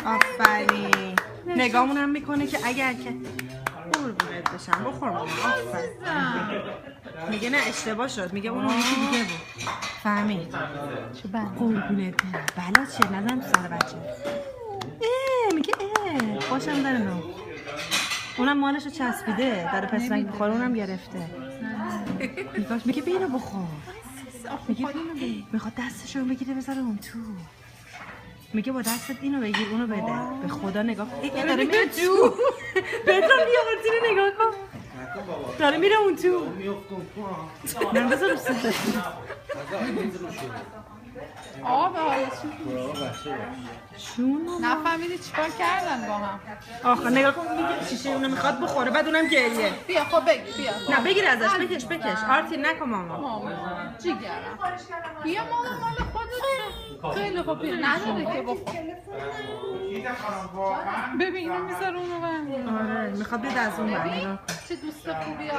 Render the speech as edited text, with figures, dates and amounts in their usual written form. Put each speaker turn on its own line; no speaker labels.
آفرین. نگامون هم میکنه که اگر که قربونت بشم بخور مامان. آفرین. میگه نه اشتباه شد، میگه اون یکی دیگه بود. فهمید
چه بله
قربونت بلا چیه نزن تو سر بچه. میگه خوشم داره نو. اونم مالشو چسبیده داره پسرک بخوره، اونم گرفته. میگه بیا اینو بخور. میگه میخواد دستشو بگیره بذاره اون تو. میگه با دستت اینو بگیر اونو بده. به خدا نگاه کن داره میره تو. پدرام بیا آرتینو نگاه کن داره میره اون تو. من بذار رو سر شون
نفهمیدی چیکار کردن با هم.
آخه نگاه کن میگه شیشه اونو میخواد بخوره بعد اونم گریه.
بیا خب بگیر بیا.
نه بگیر ازش بکش آرتین نکن ماما.
جیگرم بیا ماما مال خودت. خیلی خوب نداره که بخور. ببین اینو میذاره اونو بر.
آره میخواد بیاد از اون بر.
چه دوست خوبی.